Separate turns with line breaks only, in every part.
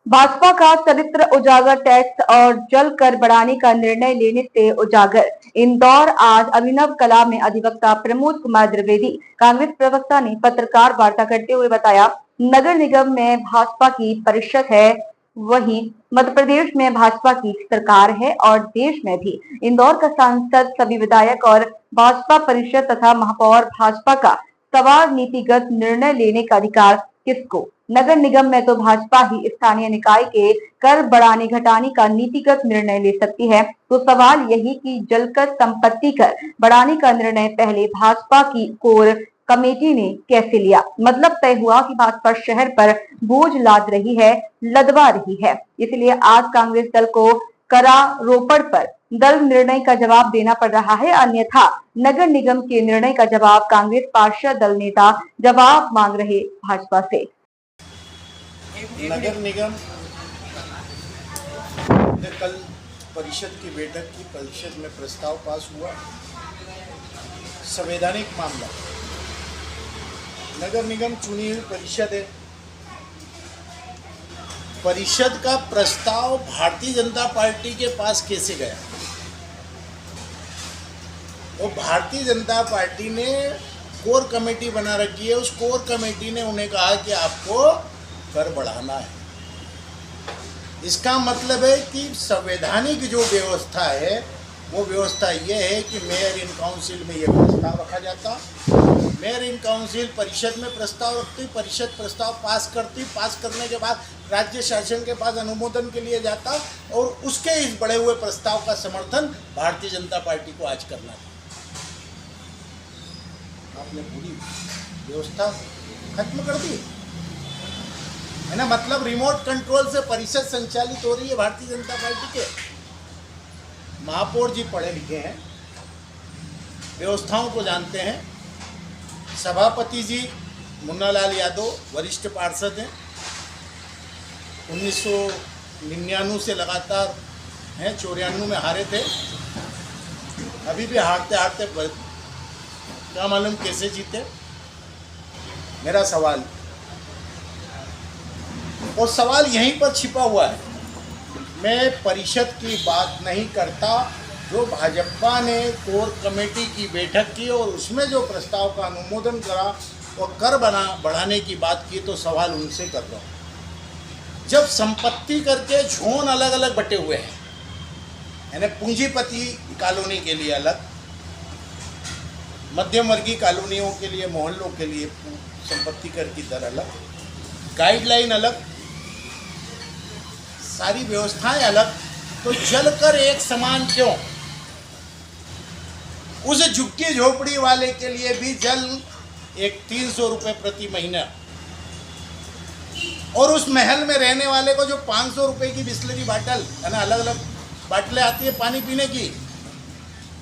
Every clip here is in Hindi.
भाजपा का चरित्र उजागर, टैक्स और जल कर बढ़ाने का निर्णय लेने से उजागर। इंदौर आज अभिनव कला में अधिवक्ता प्रमोद कुमार द्विवेदी कांग्रेस प्रवक्ता ने पत्रकार वार्ता करते हुए बताया, नगर निगम में भाजपा की परिषद है, वहीं मध्य प्रदेश में भाजपा की सरकार है और देश में भी इंदौर का सांसद, सभी विधायक और भाजपा परिषद तथा महापौर भाजपा का सवाल नीतिगत निर्णय लेने का अधिकार किसको? नगर निगम में तो भाजपा ही स्थानीय निकाय के कर बढ़ाने घटाने का नीतिगत निर्णय ले सकती है। तो सवाल यही कि जलकर संपत्ति कर बढ़ाने का निर्णय पहले भाजपा की कोर कमेटी ने कैसे लिया? मतलब तय हुआ कि भाजपा शहर पर बोझ लाद रही है, लदवा रही है। इसलिए आज कांग्रेस दल को करारोपण पर दल निर्णय का जवाब देना पड़ रहा है, अन्यथा नगर निगम के निर्णय का जवाब कांग्रेस पार्षद दल नेता जवाब मांग रहे भाजपा से।
नगर निगम ने कल परिषद की बैठक की। परिषद में प्रस्ताव पास हुआ, संवैधानिक मामला। नगर निगम चुनी हुई परिषद है। परिषद का प्रस्ताव भारतीय जनता पार्टी के पास कैसे गया? वो भारतीय जनता पार्टी ने कोर कमेटी बना रखी है। उस कोर कमेटी ने उन्हें कहा कि आपको कर बढ़ाना है। इसका मतलब है कि संवैधानिक जो व्यवस्था है वो व्यवस्था ये है कि मेयर इन काउंसिल में ये प्रस्ताव रखा जाता। मेयर इन काउंसिल परिषद में प्रस्ताव रखती, परिषद प्रस्ताव पास करती, पास करने के बाद राज्य शासन के पास अनुमोदन के लिए जाता और उसके इस बढ़े हुए प्रस्ताव का समर्थन भारतीय जनता पार्टी को आज करना था। आपने पूरी व्यवस्था खत्म कर दी है ना। मतलब रिमोट कंट्रोल से परिषद संचालित हो रही है भारतीय जनता पार्टी के। महापौर जी पढ़े लिखे हैं, व्यवस्थाओं को जानते हैं। सभापति जी मुन्नालाल यादव वरिष्ठ पार्षद हैं, 1999 से लगातार हैं, 94 में हारे थे, अभी भी हारते हारते क्या मालूम कैसे जीते। मेरा सवाल और सवाल यहीं पर छिपा हुआ है। मैं परिषद की बात नहीं करता। जो भाजपा ने कोर कमेटी की बैठक की और उसमें जो प्रस्ताव का अनुमोदन करा और कर बढ़ाने की बात की, तो सवाल उनसे कर रहा हूँ। जब संपत्ति करके झोन अलग अलग बटे हुए हैं, यानी पूंजीपति कॉलोनी के लिए अलग, मध्यम वर्गीय कॉलोनियों के लिए, मोहल्लों के लिए संपत्ति कर की दर अलग, गाइडलाइन अलग, सारी व्यवस्थाएं अलग, तो जलकर एक समान क्यों? उस झुग्गी झोपड़ी वाले के लिए भी जल एक 300 रुपये प्रति महीना, और उस महल में रहने वाले को जो 500 रुपये की बिस्लरी बाटल है ना, अलग अलग बाटलें आती है पानी पीने की,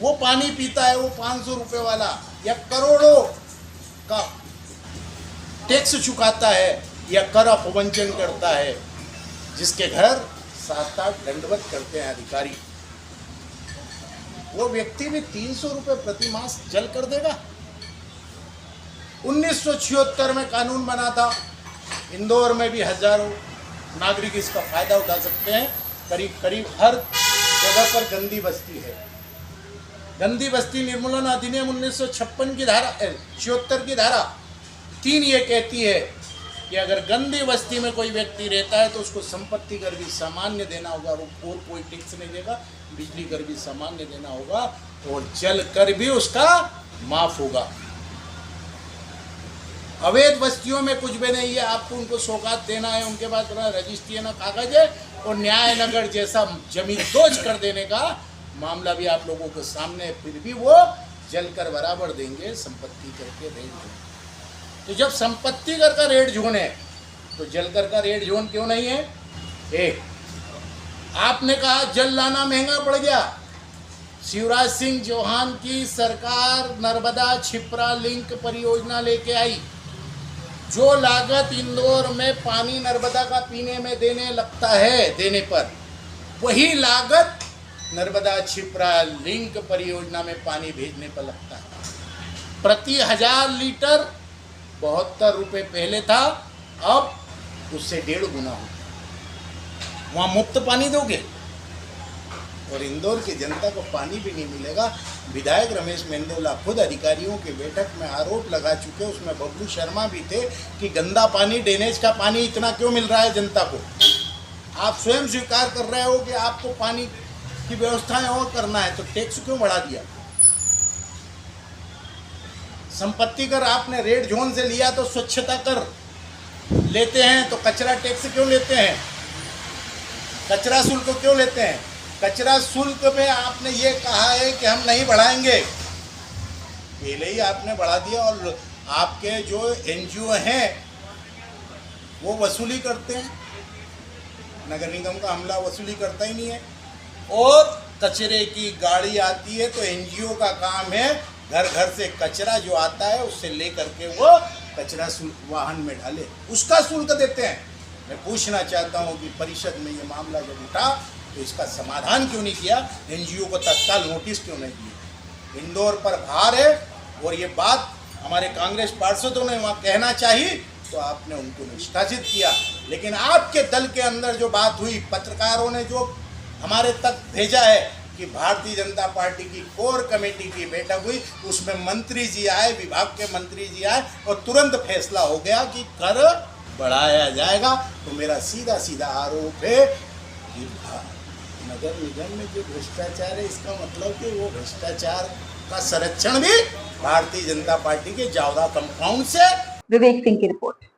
वो पानी पीता है वो 500 रुपये वाला, या करोड़ों का टैक्स चुकाता है या कर अपवंचन करता है, जिसके घर 7-8 दंडवत करते हैं अधिकारी, वो व्यक्ति भी 300 रुपये प्रति मास जल कर देगा। 1976 में कानून बना था। इंदौर में भी हजारों नागरिक इसका फायदा उठा सकते हैं। करीब करीब हर जगह पर गंदी बस्ती है। गंदी बस्ती निर्मूलन अधिनियम 1956 की धारा 76 की धारा 3 ये कहती है कि अगर गंदी बस्ती में कोई व्यक्ति रहता है तो उसको संपत्ति कर भी सामान्य देना होगा, वो और कोई टैक्स नहीं देगा, बिजली कर भी सामान्य देना होगा और जल कर भी उसका माफ होगा। अवैध बस्तियों में कुछ भी नहीं है, आपको उनको सौगात देना है, उनके पास रजिस्ट्री है ना कागज है, और न्याय नगर जैसा जमीन दोज कर देने का मामला भी आप लोगों के सामने है, फिर भी वो जलकर बराबर देंगे संपत्ति करके रेट जोन। तो जब संपत्ति कर का रेट जोन है तो जलकर का रेट जोन क्यों नहीं है? एक, आपने कहा जल लाना महंगा पड़ गया। शिवराज सिंह चौहान की सरकार नर्मदा छिपरा लिंक परियोजना लेके आई। जो लागत इंदौर में पानी नर्मदा का पीने में देने लगता है, देने पर वही लागत नर्मदा छिपरा लिंक परियोजना में पानी भेजने पर लगता है। प्रति 1000 लीटर 72 रुपये पहले था, अब उससे 1.5 गुना हो। वहाँ मुफ्त पानी दोगे? और इंदौर की जनता को पानी भी नहीं मिलेगा। विधायक रमेश मेंदोला खुद अधिकारियों की बैठक में आरोप लगा चुके, उसमें बबलू शर्मा भी थे कि गंदा पानी, ड्रेनेज का पानी इतना क्यों मिल रहा है जनता को। आप स्वयं स्वीकार कर रहे हो कि आपको पानी की व्यवस्थाएं और करना है, तो टैक्स क्यों बढ़ा दिया? संपत्ति कर आपने रेड जोन से लिया तो स्वच्छता कर लेते हैं, तो कचरा टैक्स क्यों लेते हैं? कचरा शुल्क क्यों लेते हैं? कचरा शुल्क में आपने ये कहा है कि हम नहीं बढ़ाएंगे, पहले ही आपने बढ़ा दिया। और आपके जो एनजीओ हैं वो वसूली करते हैं, नगर निगम का अमला वसूली करता ही नहीं है। और कचरे की गाड़ी आती है तो एनजीओ का काम है घर घर से कचरा जो आता है उससे ले करके वो कचरा शुल्क वाहन में डाले, उसका शुल्क देते हैं। मैं पूछना चाहता हूं कि परिषद में ये मामला जब उठा तो इसका समाधान क्यों नहीं किया? एनजीओ को तत्काल नोटिस क्यों नहीं दिए? इंदौर पर भार है और ये बात हमारे कांग्रेस पार्षदों ने वहाँ कहना चाहिए तो आपने उनको निष्कासित किया। लेकिन आपके दल के अंदर जो बात हुई, पत्रकारों ने जो हमारे तक भेजा है कि भारतीय जनता पार्टी की कोर कमेटी की बैठक हुई, उसमें मंत्री जी आए, विभाग के मंत्री जी आए और तुरंत फैसला हो गया कि कर बढ़ाया जाएगा। तो मेरा सीधा सीधा आरोप है कि नगर निगम में जो भ्रष्टाचार है, इसका मतलब कि वो भ्रष्टाचार का संरक्षण भी भारतीय जनता पार्टी के जावरा कंपाउंड से।
विवेक सिंह की रिपोर्ट।